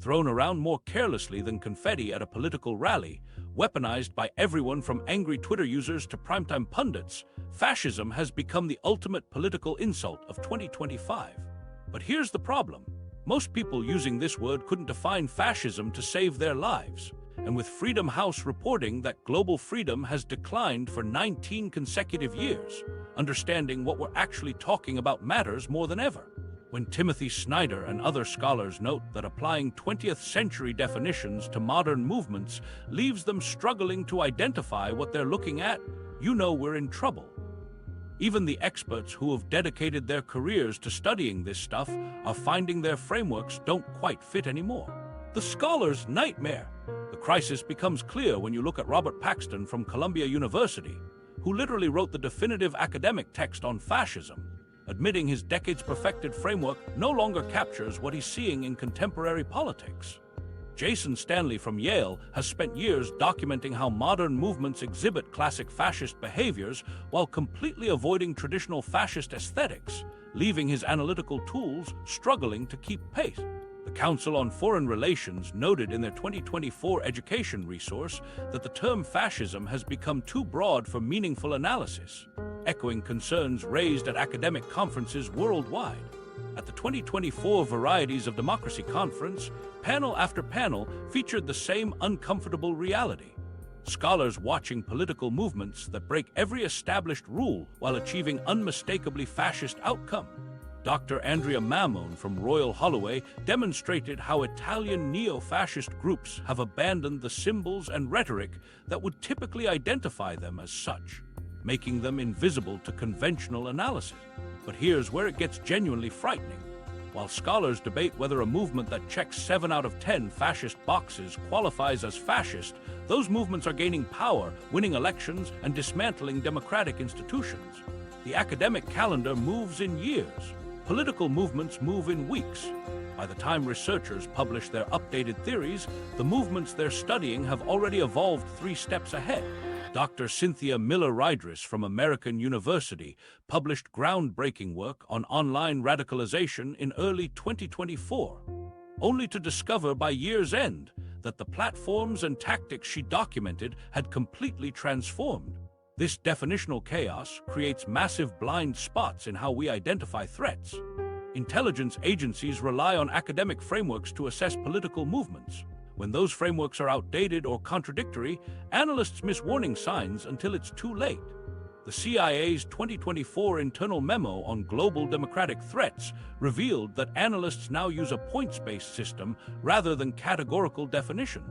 thrown around more carelessly than confetti at a political rally, weaponized by everyone from angry Twitter users to primetime pundits, fascism has become the ultimate political insult of 2025. But here's the problem. Most people using this word couldn't define fascism to save their lives. And with Freedom House reporting that global freedom has declined for 19 consecutive years, understanding what we're actually talking about matters more than ever. When Timothy Snyder and other scholars note that applying 20th century definitions to modern movements leaves them struggling to identify what they're looking at, you know we're in trouble. Even the experts who have dedicated their careers to studying this stuff are finding their frameworks don't quite fit anymore. The scholar's nightmare. The crisis becomes clear when you look at Robert Paxton from Columbia University, who literally wrote the definitive academic text on fascism, admitting his decades-perfected framework no longer captures what he's seeing in contemporary politics. Jason Stanley from Yale has spent years documenting how modern movements exhibit classic fascist behaviors while completely avoiding traditional fascist aesthetics, leaving his analytical tools struggling to keep pace. The Council on Foreign Relations noted in their 2024 education resource that the term fascism has become too broad for meaningful analysis, echoing concerns raised at academic conferences worldwide. At the 2024 Varieties of Democracy conference, panel after panel featured the same uncomfortable reality. Scholars watching political movements that break every established rule while achieving unmistakably fascist outcome. Dr. Andrea Mammone from Royal Holloway demonstrated how Italian neo-fascist groups have abandoned the symbols and rhetoric that would typically identify them as such, making them invisible to conventional analysis. But here's where it gets genuinely frightening. While scholars debate whether a movement that checks 7 out of 10 fascist boxes qualifies as fascist, those movements are gaining power, winning elections, and dismantling democratic institutions. The academic calendar moves in years. Political movements move in weeks. By the time researchers publish their updated theories, the movements they're studying have already evolved 3 steps ahead. Dr. Cynthia Miller-Rydris from American University published groundbreaking work on online radicalization in early 2024, only to discover by year's end that the platforms and tactics she documented had completely transformed. This definitional chaos creates massive blind spots in how we identify threats. Intelligence agencies rely on academic frameworks to assess political movements. When those frameworks are outdated or contradictory, analysts miss warning signs until it's too late. The CIA's 2024 internal memo on global democratic threats revealed that analysts now use a points-based system rather than categorical definition.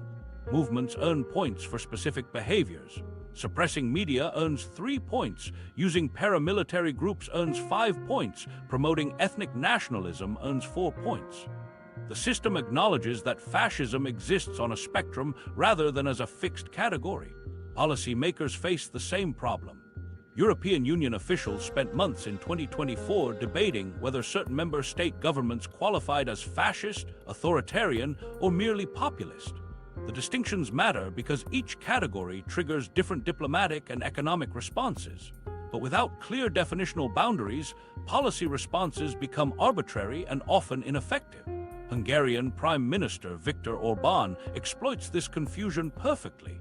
Movements earn points for specific behaviors. Suppressing media earns 3 points, using paramilitary groups earns 5 points, promoting ethnic nationalism earns 4 points. The system acknowledges that fascism exists on a spectrum rather than as a fixed category. Policymakers face the same problem. European Union officials spent months in 2024 debating whether certain member state governments qualified as fascist, authoritarian, or merely populist. The distinctions matter because each category triggers different diplomatic and economic responses. But without clear definitional boundaries, policy responses become arbitrary and often ineffective. Hungarian Prime Minister Viktor Orbán exploits this confusion perfectly,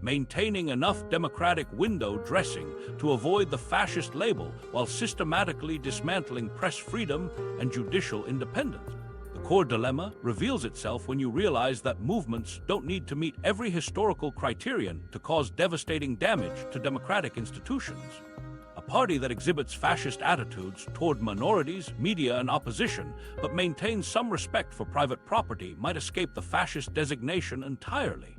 maintaining enough democratic window dressing to avoid the fascist label while systematically dismantling press freedom and judicial independence. The core dilemma reveals itself when you realize that movements don't need to meet every historical criterion to cause devastating damage to democratic institutions. A party that exhibits fascist attitudes toward minorities, media, and opposition, but maintains some respect for private property, might escape the fascist designation entirely.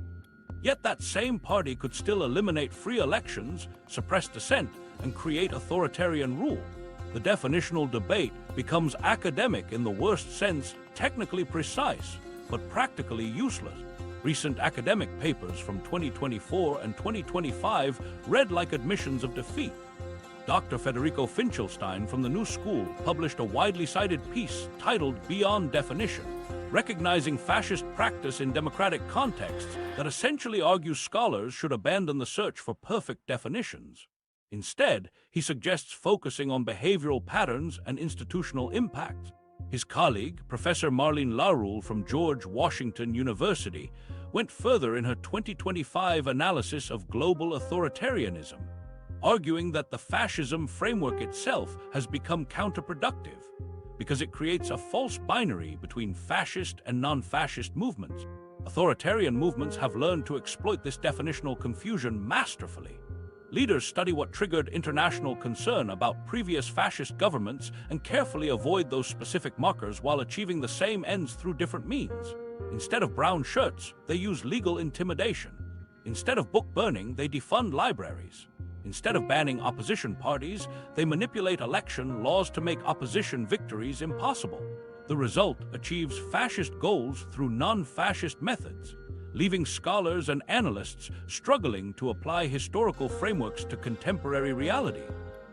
Yet that same party could still eliminate free elections, suppress dissent, and create authoritarian rule. The definitional debate becomes academic in the worst sense, technically precise, but practically useless. Recent academic papers from 2024 and 2025 read like admissions of defeat. Dr. Federico Finkelstein from the New School published a widely cited piece titled Beyond Definition, recognizing fascist practice in democratic contexts that essentially argues scholars should abandon the search for perfect definitions. Instead, he suggests focusing on behavioral patterns and institutional impacts. His colleague, Professor Marlene Larule from George Washington University, went further in her 2025 analysis of global authoritarianism, arguing that the fascism framework itself has become counterproductive because it creates a false binary between fascist and non-fascist movements. Authoritarian movements have learned to exploit this definitional confusion masterfully. Leaders study what triggered international concern about previous fascist governments and carefully avoid those specific markers while achieving the same ends through different means. Instead of brown shirts, they use legal intimidation. Instead of book burning, they defund libraries. Instead of banning opposition parties, they manipulate election laws to make opposition victories impossible. The result achieves fascist goals through non-fascist methods, leaving scholars and analysts struggling to apply historical frameworks to contemporary reality.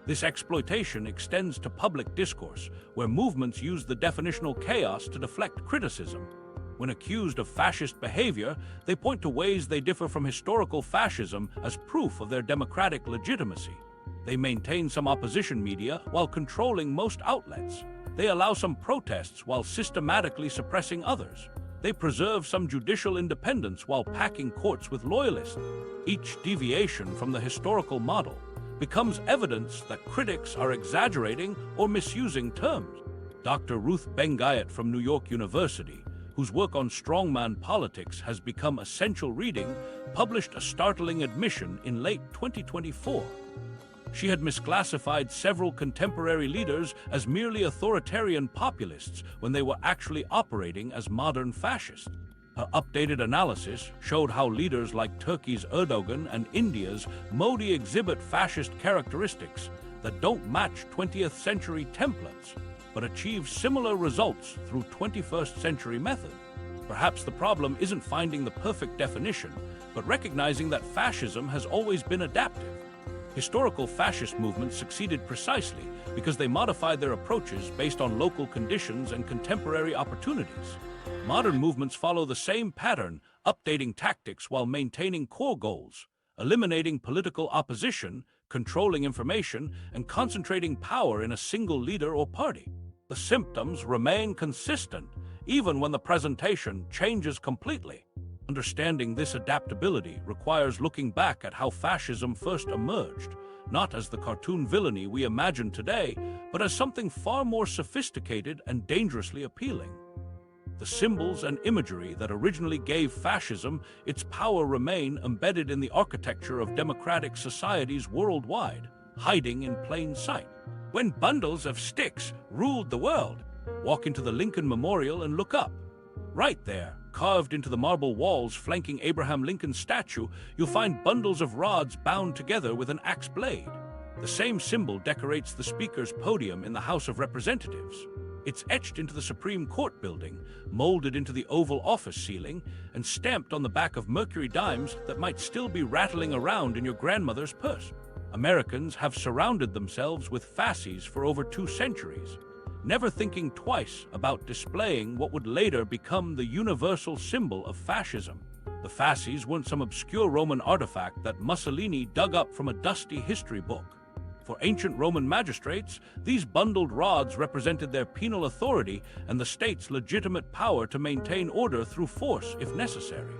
This exploitation extends to public discourse, where movements use the definitional chaos to deflect criticism. When accused of fascist behavior, they point to ways they differ from historical fascism as proof of their democratic legitimacy. They maintain some opposition media while controlling most outlets. They allow some protests while systematically suppressing others. They preserve some judicial independence while packing courts with loyalists. Each deviation from the historical model becomes evidence that critics are exaggerating or misusing terms. Dr. Ruth Bengayat from New York University, whose work on strongman politics has become essential reading, published a startling admission in late 2024. She had misclassified several contemporary leaders as merely authoritarian populists when they were actually operating as modern fascists. Her updated analysis showed how leaders like Turkey's Erdogan and India's Modi exhibit fascist characteristics that don't match 20th century templates, but achieve similar results through 21st century methods. Perhaps the problem isn't finding the perfect definition, but recognizing that fascism has always been adaptive. Historical fascist movements succeeded precisely because they modified their approaches based on local conditions and contemporary opportunities. Modern movements follow the same pattern, updating tactics while maintaining core goals, eliminating political opposition, controlling information, and concentrating power in a single leader or party. The symptoms remain consistent, even when the presentation changes completely. Understanding this adaptability requires looking back at how fascism first emerged, not as the cartoon villainy we imagine today, but as something far more sophisticated and dangerously appealing. The symbols and imagery that originally gave fascism its power remain embedded in the architecture of democratic societies worldwide, hiding in plain sight. When bundles of sticks ruled the world, walk into the Lincoln Memorial and look up. Right there, carved into the marble walls flanking Abraham Lincoln's statue, you'll find bundles of rods bound together with an axe blade. The same symbol decorates the Speaker's podium in the House of Representatives. It's etched into the Supreme Court building, molded into the Oval Office ceiling, and stamped on the back of Mercury dimes that might still be rattling around in your grandmother's purse. Americans have surrounded themselves with fasces for over 2 centuries, never thinking twice about displaying what would later become the universal symbol of fascism. The fasces weren't some obscure Roman artifact that Mussolini dug up from a dusty history book. For ancient Roman magistrates, these bundled rods represented their penal authority and the state's legitimate power to maintain order through force if necessary.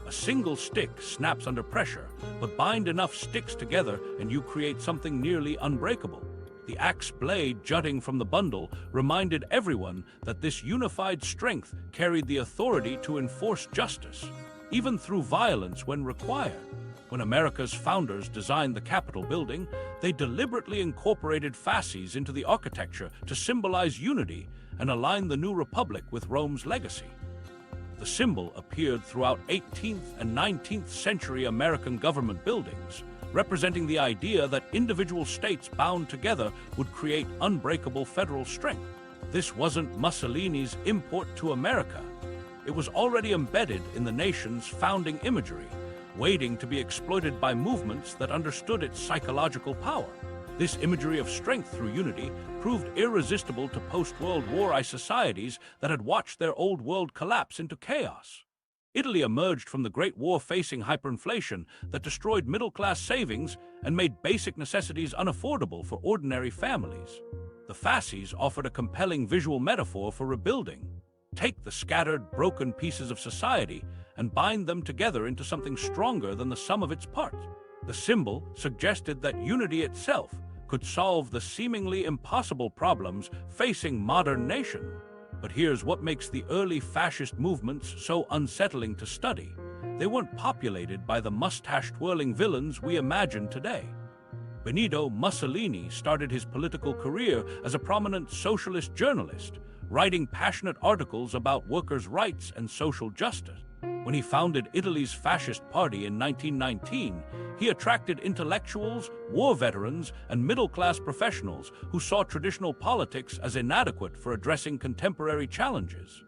A single stick snaps under pressure, but bind enough sticks together and you create something nearly unbreakable. The axe blade jutting from the bundle reminded everyone that this unified strength carried the authority to enforce justice, even through violence when required. When America's founders designed the Capitol building, they deliberately incorporated fasces into the architecture to symbolize unity and align the new republic with Rome's legacy. The symbol appeared throughout 18th and 19th century American government buildings, representing the idea that individual states bound together would create unbreakable federal strength. This wasn't Mussolini's import to America. It was already embedded in the nation's founding imagery, waiting to be exploited by movements that understood its psychological power. This imagery of strength through unity proved irresistible to post-World War I societies that had watched their old world collapse into chaos. Italy emerged from the Great War facing hyperinflation that destroyed middle-class savings and made basic necessities unaffordable for ordinary families. The fasces offered a compelling visual metaphor for rebuilding. Take the scattered, broken pieces of society and bind them together into something stronger than the sum of its parts. The symbol suggested that unity itself could solve the seemingly impossible problems facing modern nations. But here's what makes the early fascist movements so unsettling to study. They weren't populated by the mustache-twirling villains we imagine today. Benito Mussolini started his political career as a prominent socialist journalist, writing passionate articles about workers' rights and social justice. When he founded Italy's fascist party in 1919, he attracted intellectuals, war veterans, and middle-class professionals who saw traditional politics as inadequate for addressing contemporary challenges.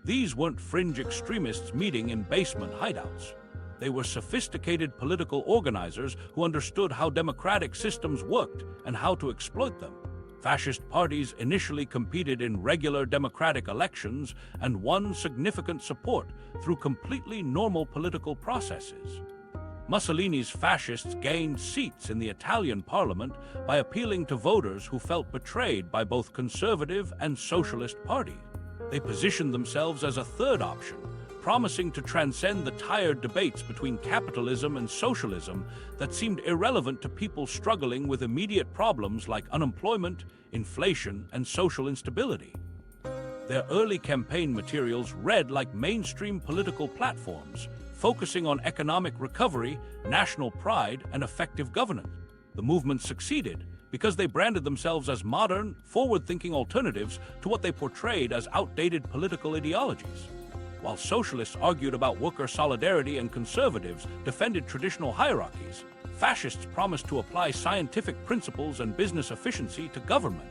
These weren't fringe extremists meeting in basement hideouts. They were sophisticated political organizers who understood how democratic systems worked and how to exploit them. Fascist parties initially competed in regular democratic elections and won significant support through completely normal political processes. Mussolini's fascists gained seats in the Italian parliament by appealing to voters who felt betrayed by both conservative and socialist parties. They positioned themselves as a third option, promising to transcend the tired debates between capitalism and socialism that seemed irrelevant to people struggling with immediate problems like unemployment, inflation, and social instability. Their early campaign materials read like mainstream political platforms, focusing on economic recovery, national pride, and effective governance. The movement succeeded because they branded themselves as modern, forward-thinking alternatives to what they portrayed as outdated political ideologies. While socialists argued about worker solidarity and conservatives defended traditional hierarchies, fascists promised to apply scientific principles and business efficiency to government.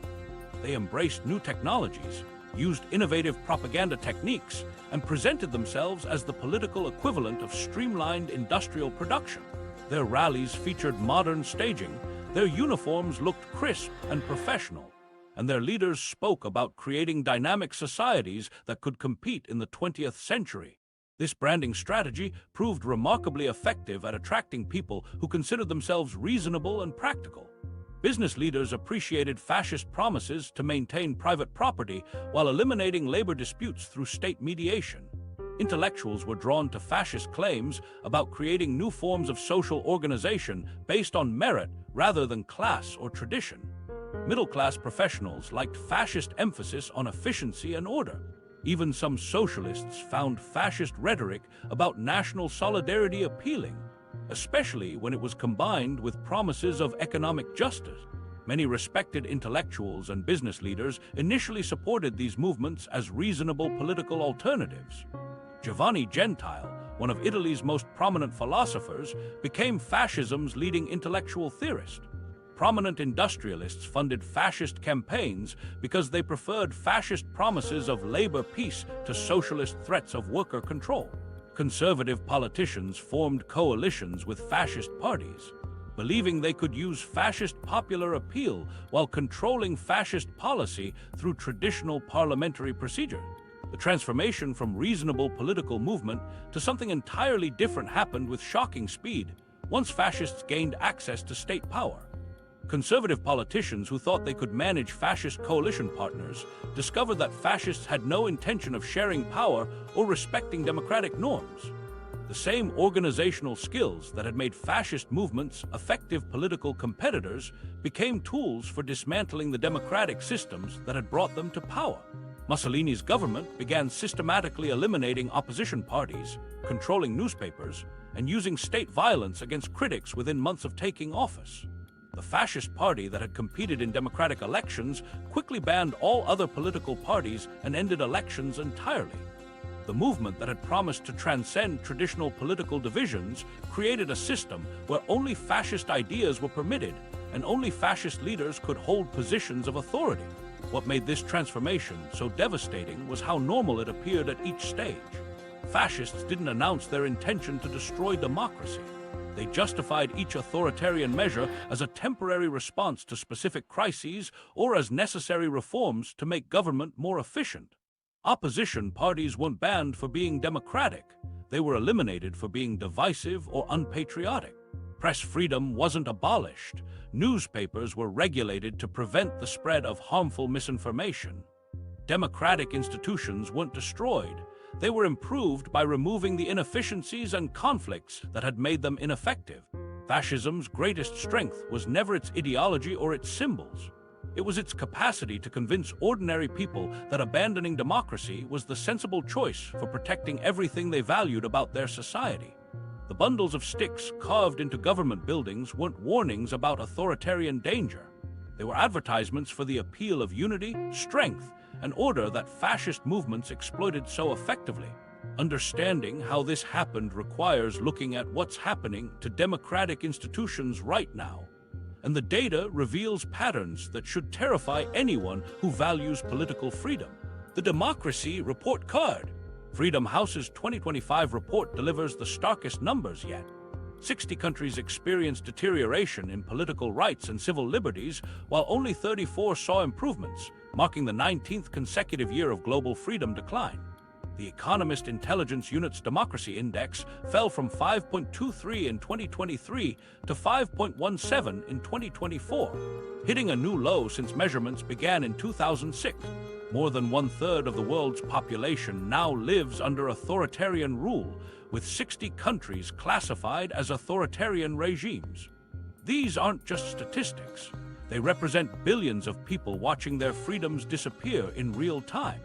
They embraced new technologies, used innovative propaganda techniques, and presented themselves as the political equivalent of streamlined industrial production. Their rallies featured modern staging, their uniforms looked crisp and professional, and their leaders spoke about creating dynamic societies that could compete in the 20th century. This branding strategy proved remarkably effective at attracting people who considered themselves reasonable and practical. Business leaders appreciated fascist promises to maintain private property while eliminating labor disputes through state mediation. Intellectuals were drawn to fascist claims about creating new forms of social organization based on merit rather than class or tradition. Middle-class professionals liked fascist emphasis on efficiency and order. Even some socialists found fascist rhetoric about national solidarity appealing, especially when it was combined with promises of economic justice. Many respected intellectuals and business leaders initially supported these movements as reasonable political alternatives. Giovanni Gentile, one of Italy's most prominent philosophers, became fascism's leading intellectual theorist. Prominent industrialists funded fascist campaigns because they preferred fascist promises of labor peace to socialist threats of worker control. Conservative politicians formed coalitions with fascist parties, believing they could use fascist popular appeal while controlling fascist policy through traditional parliamentary procedure. The transformation from reasonable political movement to something entirely different happened with shocking speed once fascists gained access to state power. Conservative politicians who thought they could manage fascist coalition partners discovered that fascists had no intention of sharing power or respecting democratic norms. The same organizational skills that had made fascist movements effective political competitors became tools for dismantling the democratic systems that had brought them to power. Mussolini's government began systematically eliminating opposition parties, controlling newspapers, and using state violence against critics within months of taking office. The fascist party that had competed in democratic elections quickly banned all other political parties and ended elections entirely. The movement that had promised to transcend traditional political divisions created a system where only fascist ideas were permitted and only fascist leaders could hold positions of authority. What made this transformation so devastating was how normal it appeared at each stage. Fascists didn't announce their intention to destroy democracy. They justified each authoritarian measure as a temporary response to specific crises or as necessary reforms to make government more efficient. Opposition parties weren't banned for being democratic. They were eliminated for being divisive or unpatriotic. Press freedom wasn't abolished. Newspapers were regulated to prevent the spread of harmful misinformation. Democratic institutions weren't destroyed. They were improved by removing the inefficiencies and conflicts that had made them ineffective. Fascism's greatest strength was never its ideology or its symbols. It was its capacity to convince ordinary people that abandoning democracy was the sensible choice for protecting everything they valued about their society. The bundles of sticks carved into government buildings weren't warnings about authoritarian danger. They were advertisements for the appeal of unity, strength, and order that fascist movements exploited so effectively. Understanding how this happened requires looking at what's happening to democratic institutions right now. And the data reveals patterns that should terrify anyone who values political freedom. The Democracy Report Card. Freedom House's 2025 report delivers the starkest numbers yet. 60 countries experienced deterioration in political rights and civil liberties, while only 34 saw improvements, marking the 19th consecutive year of global freedom decline. The Economist Intelligence Unit's Democracy Index fell from 5.23 in 2023 to 5.17 in 2024, hitting a new low since measurements began in 2006. More than one-third of the world's population now lives under authoritarian rule, with 60 countries classified as authoritarian regimes. These aren't just statistics. They represent billions of people watching their freedoms disappear in real time.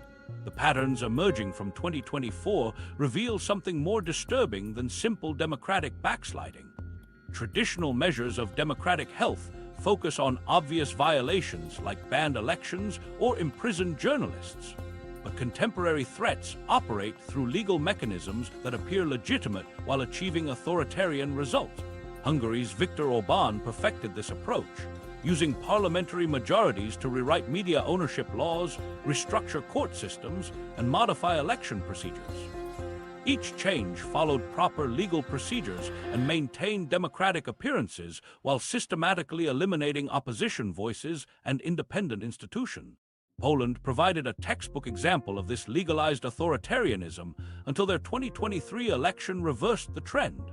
The patterns emerging from 2024 reveal something more disturbing than simple democratic backsliding. Traditional measures of democratic health focus on obvious violations like banned elections or imprisoned journalists. But contemporary threats operate through legal mechanisms that appear legitimate while achieving authoritarian results. Hungary's Viktor Orbán perfected this approach, using parliamentary majorities to rewrite media ownership laws, restructure court systems, and modify election procedures. Each change followed proper legal procedures and maintained democratic appearances while systematically eliminating opposition voices and independent institutions. Poland provided a textbook example of this legalized authoritarianism until their 2023 election reversed the trend.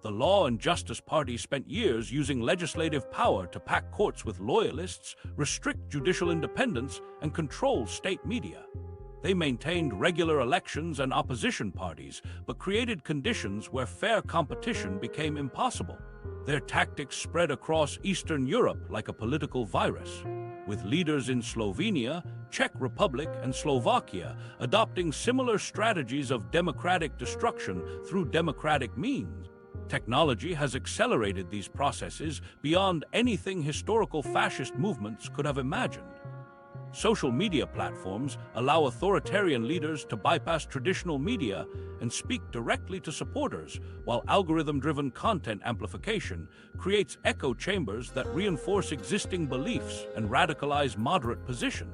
The Law and Justice Party spent years using legislative power to pack courts with loyalists, restrict judicial independence, and control state media. They maintained regular elections and opposition parties, but created conditions where fair competition became impossible. Their tactics spread across Eastern Europe like a political virus, with leaders in Slovenia, Czech Republic, and Slovakia adopting similar strategies of democratic destruction through democratic means. Technology has accelerated these processes beyond anything historical fascist movements could have imagined. Social media platforms allow authoritarian leaders to bypass traditional media and speak directly to supporters, while algorithm-driven content amplification creates echo chambers that reinforce existing beliefs and radicalize moderate position.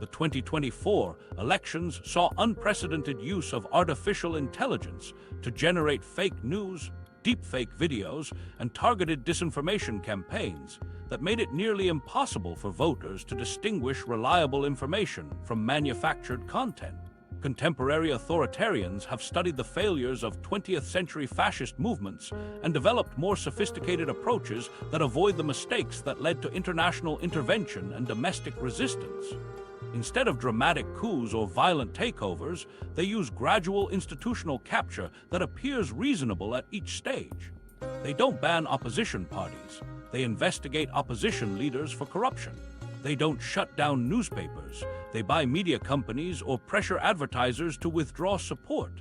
The 2024 elections saw unprecedented use of artificial intelligence to generate fake news, deepfake videos, and targeted disinformation campaigns that made it nearly impossible for voters to distinguish reliable information from manufactured content. Contemporary authoritarians have studied the failures of 20th-century fascist movements and developed more sophisticated approaches that avoid the mistakes that led to international intervention and domestic resistance. Instead of dramatic coups or violent takeovers, they use gradual institutional capture that appears reasonable at each stage. They don't ban opposition parties. They investigate opposition leaders for corruption. They don't shut down newspapers. They buy media companies or pressure advertisers to withdraw support.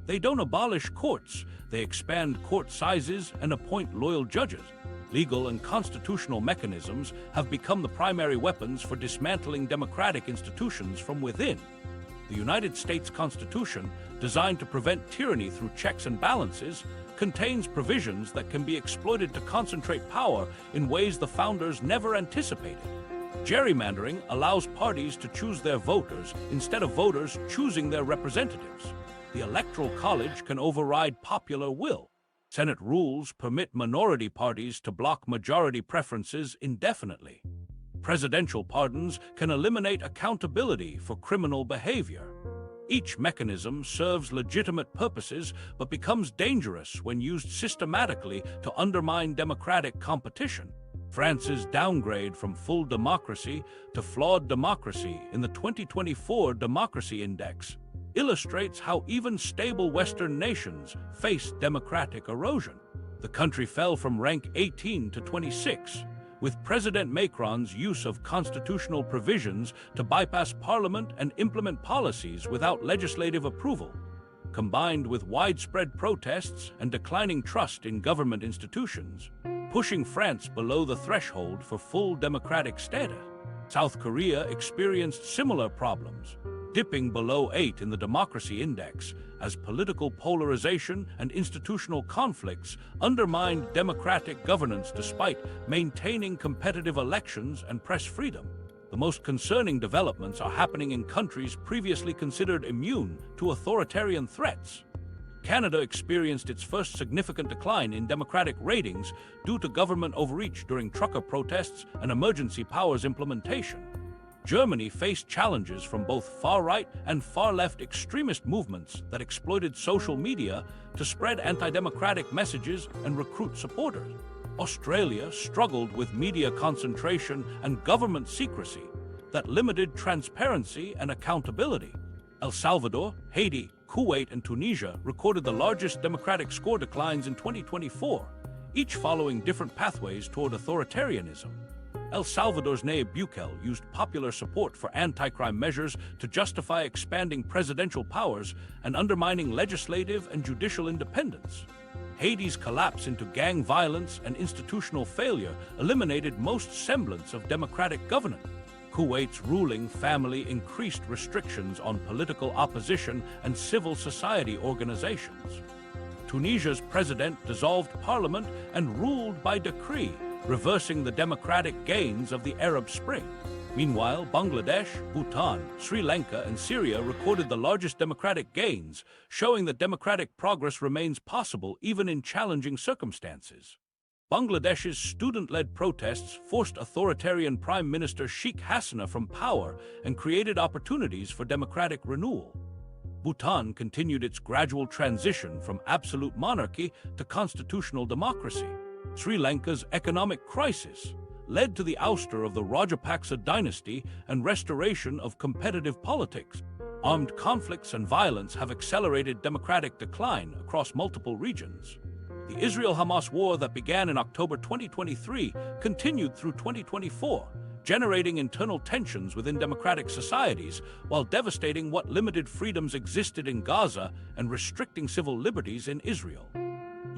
They don't abolish courts. They expand court sizes and appoint loyal judges. Legal and constitutional mechanisms have become the primary weapons for dismantling democratic institutions from within. The United States Constitution, designed to prevent tyranny through checks and balances, contains provisions that can be exploited to concentrate power in ways the founders never anticipated. Gerrymandering allows parties to choose their voters instead of voters choosing their representatives. The Electoral College can override popular will. Senate rules permit minority parties to block majority preferences indefinitely. Presidential pardons can eliminate accountability for criminal behavior. Each mechanism serves legitimate purposes but becomes dangerous when used systematically to undermine democratic competition. France's downgrade from full democracy to flawed democracy in the 2024 Democracy Index illustrates how even stable Western nations face democratic erosion. The country fell from rank 18 to 26, with President Macron's use of constitutional provisions to bypass parliament and implement policies without legislative approval, combined with widespread protests and declining trust in government institutions, pushing France below the threshold for full democratic status. South Korea experienced similar problems, dipping below 8 in the Democracy Index as political polarization and institutional conflicts undermined democratic governance despite maintaining competitive elections and press freedom. The most concerning developments are happening in countries previously considered immune to authoritarian threats. Canada experienced its first significant decline in democratic ratings due to government overreach during trucker protests and emergency powers implementation. Germany faced challenges from both far-right and far-left extremist movements that exploited social media to spread anti-democratic messages and recruit supporters. Australia struggled with media concentration and government secrecy that limited transparency and accountability. El Salvador, Haiti, Kuwait, and Tunisia recorded the largest democratic score declines in 2024, each following different pathways toward authoritarianism. El Salvador's Nayib Bukele used popular support for anti-crime measures to justify expanding presidential powers and undermining legislative and judicial independence. Haiti's collapse into gang violence and institutional failure eliminated most semblance of democratic governance. Kuwait's ruling family increased restrictions on political opposition and civil society organizations. Tunisia's president dissolved parliament and ruled by decree, reversing the democratic gains of the Arab Spring. Meanwhile, Bangladesh, Bhutan, Sri Lanka, and Syria recorded the largest democratic gains, showing that democratic progress remains possible even in challenging circumstances. Bangladesh's student-led protests forced authoritarian Prime Minister Sheikh Hasina from power and created opportunities for democratic renewal. Bhutan continued its gradual transition from absolute monarchy to constitutional democracy. Sri Lanka's economic crisis led to the ouster of the Rajapaksa dynasty and restoration of competitive politics. Armed conflicts and violence have accelerated democratic decline across multiple regions. The Israel-Hamas war that began in October 2023 continued through 2024, generating internal tensions within democratic societies while devastating what limited freedoms existed in Gaza and restricting civil liberties in Israel.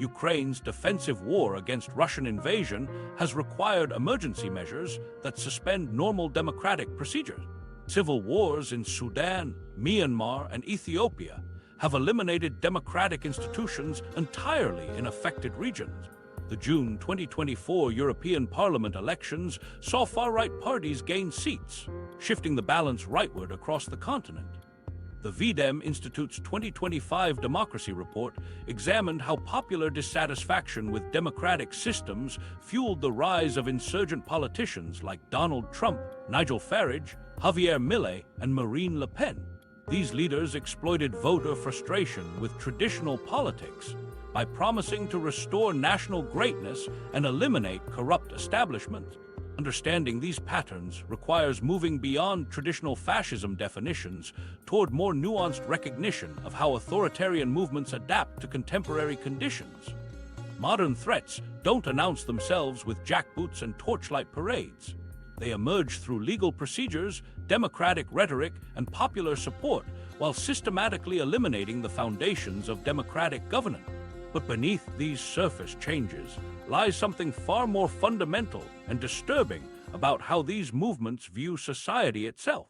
Ukraine's defensive war against Russian invasion has required emergency measures that suspend normal democratic procedures. Civil wars in Sudan, Myanmar, and Ethiopia have eliminated democratic institutions entirely in affected regions. The June 2024 European Parliament elections saw far-right parties gain seats, shifting the balance rightward across the continent. The VDEM Institute's 2025 Democracy Report examined how popular dissatisfaction with democratic systems fueled the rise of insurgent politicians like Donald Trump, Nigel Farage, Javier Milei, and Marine Le Pen. These leaders exploited voter frustration with traditional politics by promising to restore national greatness and eliminate corrupt establishments. Understanding these patterns requires moving beyond traditional fascism definitions toward more nuanced recognition of how authoritarian movements adapt to contemporary conditions. Modern threats don't announce themselves with jackboots and torchlight parades. They emerge through legal procedures, democratic rhetoric, and popular support, while systematically eliminating the foundations of democratic governance. But beneath these surface changes lies something far more fundamental and disturbing about how these movements view society itself.